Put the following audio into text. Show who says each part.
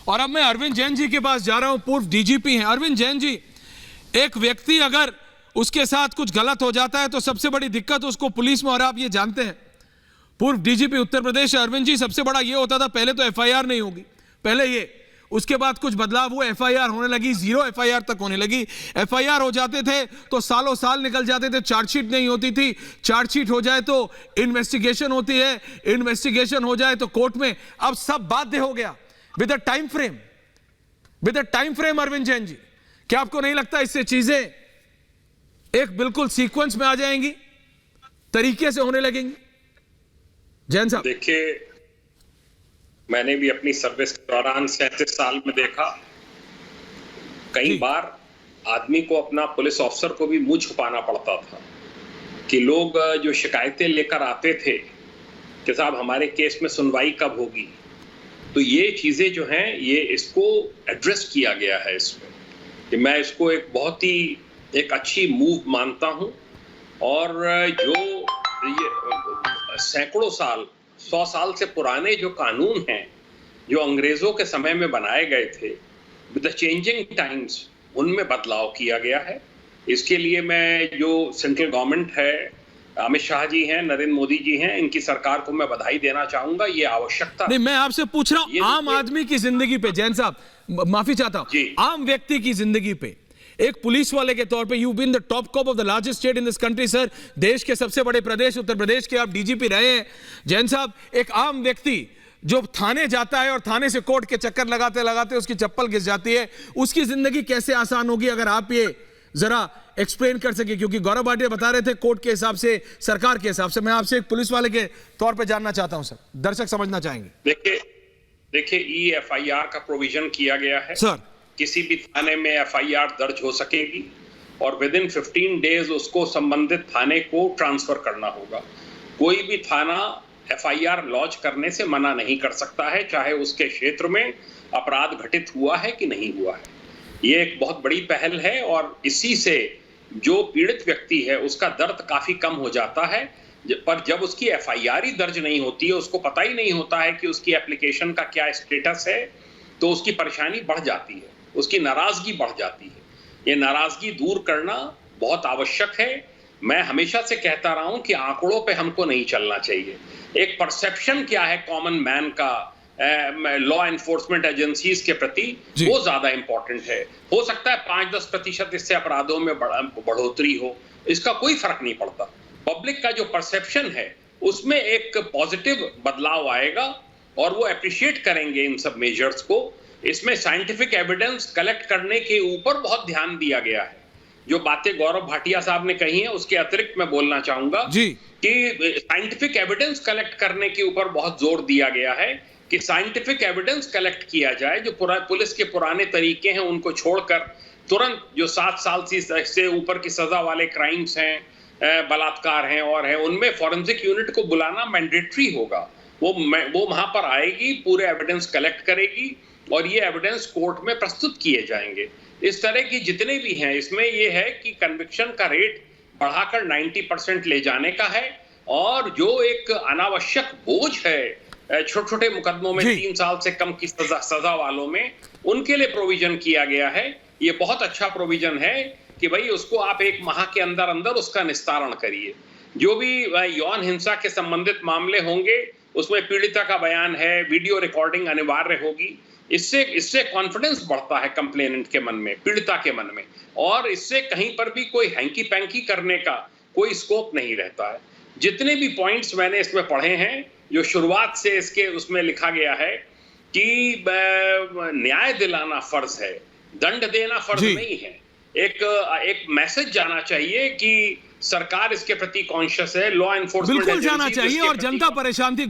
Speaker 1: और अब मैं अरविंद जैन जी के पास जा रहा हूं, पूर्व डीजीपी हैं। अरविंद जैन जी, एक व्यक्ति अगर उसके साथ कुछ गलत हो जाता है तो सबसे बड़ी दिक्कत उसको पुलिस में, और आप ये जानते हैं, पूर्व डीजीपी उत्तर प्रदेश अरविंद जी, सबसे बड़ा ये होता था पहले तो एफआईआर नहीं होगी, पहले ये, उसके बाद कुछ बदलाव हुआ, एफआईआर होने लगी, 0 एफआईआर तक होने लगी। एफआईआर हो जाते थे तो सालों साल निकल जाते थे, चार्जशीट नहीं होती थी, चार्जशीट हो जाए तो इन्वेस्टिगेशन होती है, इन्वेस्टिगेशन हो जाए तो कोर्ट में। अब सब बाध्य हो गया with a time frame, with a time frame. Arvind Jain ji, क्या आपको नहीं लगता इससे चीजें एक बिल्कुल सीक्वेंस में आ जाएंगी, तरीके से होने लगेंगी? जैन साहब,
Speaker 2: देखिए, मैंने भी अपनी सर्विस के दौरान 37 साल में देखा, कई बार आदमी को अपना पुलिस ऑफिसर को भी मुंह छुपाना पड़ता था कि लोग जो शिकायतें लेकर आते थे कि साहब हमारे केस में सुनवाई कब होगी। तो ये चीजें जो हैं, ये इसको एड्रेस किया गया है इसमें, कि मैं इसको एक बहुत ही एक अच्छी मूव मानता हूं। और जो ये सैकड़ों साल, 100 साल से पुराने जो कानून हैं, जो अंग्रेजों के समय में बनाए गए थे, विद द चेंजिंग टाइम्स, उनमें बदलाव किया गया है। इसके लिए मैं जो सेंट्रल गवर्नमेंट है, अमित शाह जी हैं, नरेंद्र मोदी जी हैं, इनकी सरकार को मैं बधाई देना चाहूंगा। ये आवश्यकता
Speaker 1: नहीं, मैं आपसे पूछ रहा हूं आम आदमी की जिंदगी पे। जैन साहब, माफी चाहता हूं, आम व्यक्ति की जिंदगी पे, एक पुलिस वाले के तौर पे, you been the top cop of the largest state in this country sir, देश के सबसे बड़े प्रदेश उत्तर प्रदेश के आप डीजीपी रहे हैं। जैन साहब, एक आम व्यक्ति जो थाने जाता है और थाने से कोर्ट के चक्कर लगाते लगाते उसकी चप्पल घिस जाती है, उसकी जिंदगी कैसे आसान होगी? अगर आप ये जरा एक्सप्लेन कर सके, क्योंकि गौरव भाटिया बता रहे थे कोर्ट के हिसाब से, सरकार के हिसाब से। मैं आपसे एक पुलिस वाले के तौर पे जानना चाहता हूं सर, दर्शक समझना चाहेंगे।
Speaker 2: देखिए, EFIR का प्रोविजन किया गया है
Speaker 1: सर,
Speaker 2: किसी भी थाने में FIR दर्ज हो सकेगी और विद इन 15 डेज उसको संबंधित थाने को ट्रांसफर करना होगा। कोई भी थाना FIR लॉन्च करने से मना नहीं कर सकता है, चाहे उसके क्षेत्र में अपराध घटित हुआ है कि नहीं हुआ है। ये एक बहुत बड़ी पहल है और इसी से जो पीड़ित व्यक्ति है उसका दर्द काफी कम हो जाता है। पर जब उसकी FIR ही दर्ज नहीं होती है, उसको पता ही नहीं होता है कि उसकी एप्लीकेशन का क्या स्टेटस है, तो उसकी परेशानी बढ़ जाती है, उसकी नाराजगी बढ़ जाती है। ये नाराजगी दूर करना बहुत आवश्यक है। मैं हमेशा से कहता रहा हूं कि आंकड़ों पे हमको नहीं चलना चाहिए। एक परसेप्शन क्या है कॉमन मैन का लॉ एनफोर्समेंट एजेंसीज के प्रति, वो ज्यादा इंपॉर्टेंट है। हो सकता है 5-10% इससे अपराधों में बढ़ोतरी हो, इसका कोई फर्क नहीं पड़ता। पब्लिक का जो परसेप्शन है उसमें एक पॉजिटिव बदलाव आएगा और वो अप्रिशिएट करेंगे इन सब मेजर्स को। इसमें साइंटिफिक एविडेंस कलेक्ट करने के ऊपर बहुत ध्यान दिया गया है। जो बातें गौरव भाटिया साहब ने कही हैं, उसके अतिरिक्त मैं बोलना चाहूंगा कि साइंटिफिक एविडेंस कलेक्ट करने के ऊपर बहुत जोर दिया गया है कि साइंटिफिक एविडेंस कलेक्ट किया जाए। जो पुलिस के पुराने तरीके हैं उनको छोड़कर तुरंत जो 7 साल से ऊपर की सजा वाले क्राइम्स हैं, बलात्कार हैं और हैं, उनमें फॉरेंसिक यूनिट को बुलाना मैंडेटरी होगा। वो वहां पर आएगी, पूरे एविडेंस कलेक्ट करेगी और ये एविडेंस कोर्ट में प्रस्तुत किए जाएंगे। इस तरह की जितने भी हैं, इसमें ये है कि कन्विक्शन का रेट बढ़ाकर 90% ले जाने का है। और जो एक अनावश्यक बोझ है छोटे छोटे मुकदमों में 3 साल से कम की सजा वालों में, उनके लिए प्रोविजन किया गया है। ये बहुत अच्छा प्रोविजन है कि भाई उसको आप 1 माह के अंदर अंदर उसका निस्तारण करिए। जो भी यौन हिंसा के संबंधित मामले होंगे उसमें पीड़िता का बयान है, वीडियो रिकॉर्डिंग अनिवार्य होगी। इससे कॉन्फिडेंस बढ़ता है कंप्लेनेंट के मन में, पीड़िता के मन में, और इससे कहीं पर भी कोई हैंकी पैंकी करने का कोई स्कोप नहीं रहता है। जितने भी पॉइंट्स मैंने इसमें पढ़े हैं, जो शुरुआत से इसके उसमें लिखा गया है कि न्याय दिलाना फर्ज है, दंड देना फर्ज नहीं है। एक मैसेज जाना चाहिए कि सरकार इसके प्रति कॉन्शियस है, लॉ एनफोर्समेंट
Speaker 1: बिल्कुल जाना चाहिए और जनता परेशान थी।